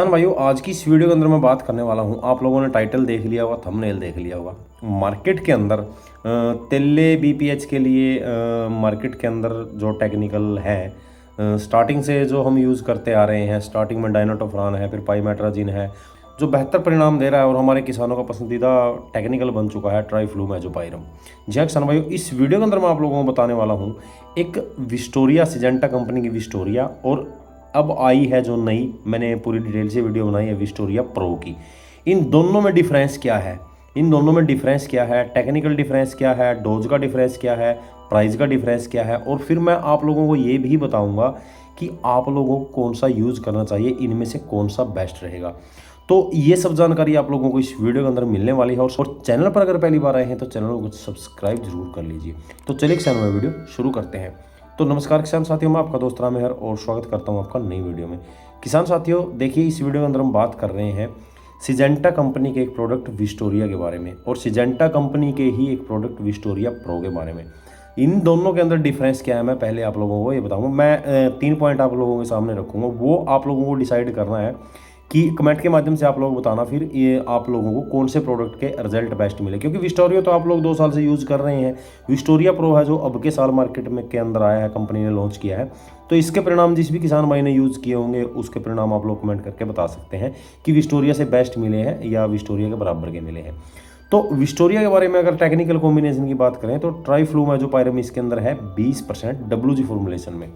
किसान भाइयों, आज की इस वीडियो के अंदर मैं बात करने वाला हूं। आप लोगों ने टाइटल देख लिया होगा, थंबनेल देख लिया होगा। मार्केट के अंदर तेले बीपीएच के लिए मार्केट के अंदर जो टेक्निकल है, स्टार्टिंग से जो हम यूज़ करते आ रहे हैं। स्टार्टिंग में डायनाटोफ्रान है, फिर पाइमेट्राजिन है, जो बेहतर परिणाम दे रहा है और हमारे किसानों का पसंदीदा टेक्निकल बन चुका है, ट्राइफ्लूमेजोपाइरम। जी हाँ किसान भाइयों, इस वीडियो के अंदर मैं आप लोगों को बताने वाला हूँ एक विस्टोरिया, सिजेंटा कंपनी की विस्टोरिया, और अब आई है जो नई, मैंने पूरी डिटेल से वीडियो बनाई है, विस्टोरिया प्रो की। इन दोनों में डिफरेंस क्या है, टेक्निकल डिफरेंस क्या है, डोज का डिफरेंस क्या है, प्राइस का डिफरेंस क्या है, और फिर मैं आप लोगों को ये भी बताऊंगा कि आप लोगों को कौन सा यूज़ करना चाहिए, इनमें से कौन सा बेस्ट रहेगा। तो ये सब जानकारी आप लोगों को इस वीडियो के अंदर मिलने वाली है। और चैनल पर अगर पहली बार आए हैं तो चैनल को सब्सक्राइब जरूर कर लीजिए। तो चलिए किसान में वीडियो शुरू करते हैं। तो नमस्कार किसान साथियों, मैं आपका दोस्त राम मेहर और स्वागत करता हूं आपका नई वीडियो में। किसान साथियों देखिए, इस वीडियो के अंदर हम बात कर रहे हैं सिजेंटा कंपनी के एक प्रोडक्ट विस्टोरिया के बारे में, और सिजेंटा कंपनी के ही एक प्रोडक्ट विस्टोरिया प्रो के बारे में। इन दोनों के अंदर डिफरेंस क्या है, मैं पहले आप लोगों को ये बताऊंगा। मैं 3 पॉइंट आप लोगों के सामने रखूंगा, वो आप लोगों को डिसाइड करना है कि कमेंट के माध्यम से आप लोग बताना फिर ये आप लोगों को कौन से प्रोडक्ट के रिजल्ट बेस्ट मिले। क्योंकि विस्टोरिया तो आप लोग 2 साल से यूज़ कर रहे हैं। विस्टोरिया प्रो है जो अब के साल मार्केट में के अंदर आया है, कंपनी ने लॉन्च किया है। तो इसके परिणाम जिस भी किसान भाई ने यूज़ किए होंगे उसके परिणाम आप लोग कमेंट करके बता सकते हैं कि विस्टोरिया से बेस्ट मिले हैं या विस्टोरिया के बराबर के मिले हैं। तो विस्टोरिया के बारे में अगर टेक्निकल कॉम्बिनेशन की बात करें तो ट्राइफ्लूमेजोपाइरम इसके अंदर है 20% WG फॉर्मुलेशन में।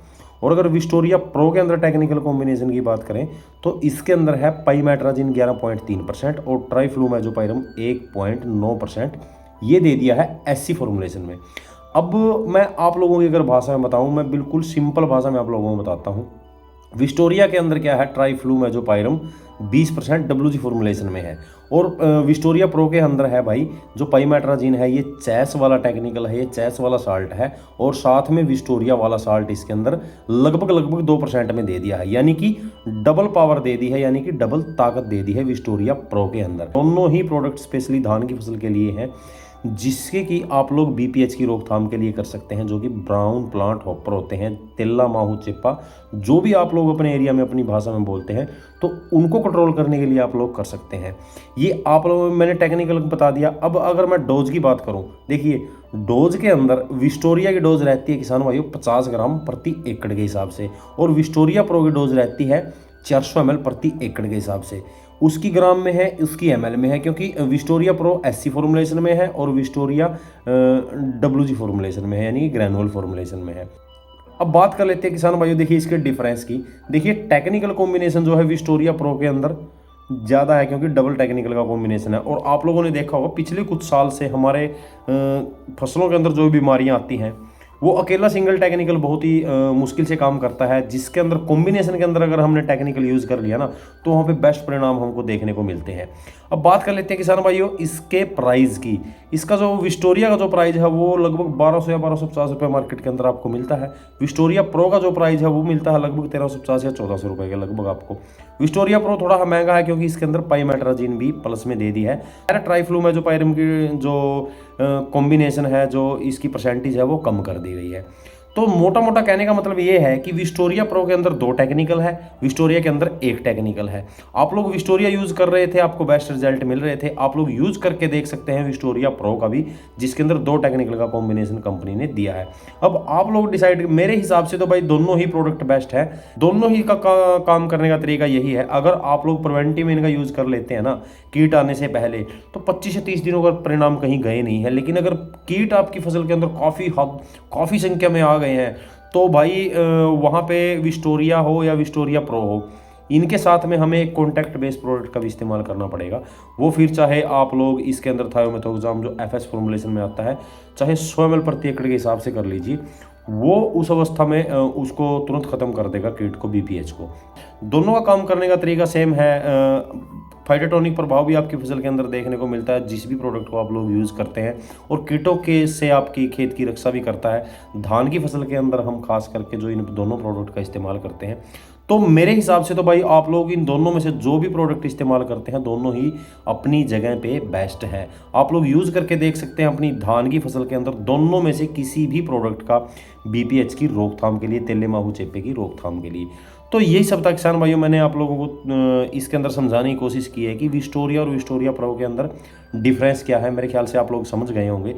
और अगर विस्टोरिया प्रो के अंदर टेक्निकल कॉम्बिनेशन की बात करें तो इसके अंदर है पाइमेट्राजिन 11.3% और ट्राइफ्लूमेजोपाइरम 1.9% ये दे दिया है SC फॉर्मुलेशन में। अब मैं आप लोगों की अगर भाषा में बताऊं, मैं बिल्कुल सिंपल भाषा में आप लोगों को बताता हूं। विस्टोरिया के अंदर क्या है, ट्राइफ्लूमेजोपाइरम 20% WG फॉर्मुलेशन में है, और विस्टोरिया प्रो के अंदर है भाई जो पाइमेट्राजिन है, ये चैस वाला टेक्निकल है, ये चैस वाला साल्ट है, और साथ में विस्टोरिया वाला साल्ट इसके अंदर लगभग 2% में दे दिया है, यानी कि डबल पावर दे दी है, यानी कि डबल ताकत दे दी है विस्टोरिया प्रो के अंदर। दोनों ही प्रोडक्ट स्पेशली धान की फसल के लिए हैं, जिसके कि आप लोग बीपीएच की रोकथाम के लिए कर सकते हैं, जो कि ब्राउन प्लांट हॉपर होते हैं, तिल्ला माहू चिप्पा, जो भी आप लोग अपने एरिया में अपनी भाषा में बोलते हैं, तो उनको कंट्रोल करने के लिए आप लोग कर सकते हैं। ये आप लोगों में मैंने टेक्निकल बता दिया। अब अगर मैं डोज की बात करूं, देखिए डोज के अंदर विस्टोरिया की डोज रहती है किसान भाइयों 50 ग्राम प्रति एकड़ के हिसाब से, और विस्टोरिया प्रो की डोज रहती है 400 ml प्रति एकड़ के हिसाब से। उसकी ग्राम में है, उसकी ml में है, क्योंकि विस्टोरिया प्रो SC फॉर्मुलेशन में है और विस्टोरिया WG फॉर्मुलेशन में है, यानी ग्रैनुअल फॉर्मुलेशन में है। अब बात कर लेते हैं किसान भाइयों, देखिए इसके डिफरेंस की। देखिए टेक्निकल कॉम्बिनेशन जो है विस्टोरिया प्रो के अंदर ज़्यादा है, क्योंकि डबल टेक्निकल का कॉम्बिनेशन है। और आप लोगों ने देखा होगा पिछले कुछ साल से हमारे फसलों के अंदर जो बीमारियाँ आती हैं, वो अकेला सिंगल टेक्निकल बहुत ही मुश्किल से काम करता है, जिसके अंदर कॉम्बिनेशन के अंदर अगर हमने टेक्निकल यूज़ कर लिया ना, तो वहाँ पे बेस्ट परिणाम हमको देखने को मिलते हैं। अब बात कर लेते हैं किसान भाइयों इसके प्राइस की। इसका जो विस्टोरिया का जो प्राइस है वो लगभग 1200 या 1250 रुपये मार्केट के अंदर आपको मिलता है। विस्टोरिया प्रो का जो प्राइस है वो मिलता है लगभग 1350 या 1400 रुपये के लगभग आपको। विस्टोरिया प्रो थोड़ा महंगा है, क्योंकि इसके अंदर पाइमेट्राजिन भी प्लस में दे दी है। ट्राइफ्लूमेजोपाइरम की जो कॉम्बिनेशन है, जो इसकी परसेंटेज है वो कम कर दी गई है। तो मोटा मोटा कहने का मतलब ये है कि विस्टोरिया प्रो के अंदर 2 टेक्निकल है, विस्टोरिया के अंदर 1 टेक्निकल है। आप लोग विस्टोरिया यूज़ कर रहे थे, आपको बेस्ट रिजल्ट मिल रहे थे, आप लोग यूज़ करके देख सकते हैं विस्टोरिया प्रो का भी, जिसके अंदर 2 टेक्निकल का कॉम्बिनेशन कंपनी ने दिया है। अब आप लोग डिसाइड, मेरे हिसाब से तो भाई दोनों ही प्रोडक्ट बेस्ट है, दोनों ही का काम करने का तरीका यही है। अगर आप लोग प्रिवेंटिव इनका यूज़ कर लेते हैं ना कीट आने से पहले, तो 25 से 30 दिनों का परिणाम कहीं गए नहीं है। लेकिन अगर कीट आपकी फसल के अंदर काफ़ी संख्या में आ गए हैं, तो भाई वहाँ पे विस्टोरिया हो या विस्टोरिया प्रो हो, इनके साथ में हमें एक कॉन्टैक्ट बेस्ड प्रोडक्ट का भी इस्तेमाल करना पड़ेगा। वो फिर चाहे आप लोग इसके अंदर थायोमेथोक्साम जो FS फॉर्मुलेशन में आता है, चाहे 100 ml प्रति एकड़ के हिसाब से कर लीजिए, वो उस अवस्था में उसको तुरंत ख़त्म कर देगा कीट को, BPH को। दोनों का काम करने का तरीका सेम है। फाइटोटॉनिक प्रभाव भी आपकी फसल के अंदर देखने को मिलता है जिस भी प्रोडक्ट को आप लोग यूज़ करते हैं, और कीटों के से आपकी खेत की रक्षा भी करता है। धान की फसल के अंदर हम खास करके जो इन दोनों प्रोडक्ट का इस्तेमाल करते हैं, तो मेरे हिसाब से तो भाई आप लोग इन दोनों में से जो भी प्रोडक्ट इस्तेमाल करते हैं, दोनों ही अपनी जगह पे बेस्ट है। आप लोग यूज़ करके देख सकते हैं अपनी धान की फसल के अंदर, दोनों में से किसी भी प्रोडक्ट का BPH की रोकथाम के लिए, तेले माहू चेपे की रोकथाम के लिए। तो यही सब था किसान भाइयों, मैंने आप लोगों को इसके अंदर समझाने की कोशिश की है कि विस्टोरिया और विस्टोरिया प्रो के अंदर डिफरेंस क्या है। मेरे ख्याल से आप लोग समझ गए होंगे।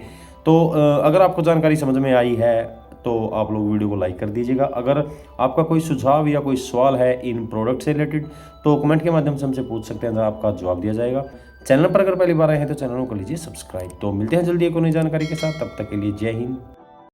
तो अगर आपको जानकारी समझ में आई है तो आप लोग वीडियो को लाइक कर दीजिएगा। अगर आपका कोई सुझाव या कोई सवाल है इन प्रोडक्ट से रिलेटेड तो कमेंट के माध्यम से हमसे पूछ सकते हैं, तो आपका जवाब दिया जाएगा। चैनल पर अगर पहली बार आए हैं तो चैनल को कर लीजिए सब्सक्राइब। तो मिलते हैं जल्दी एक और नई जानकारी के साथ, तब तक के लिए जय हिंद।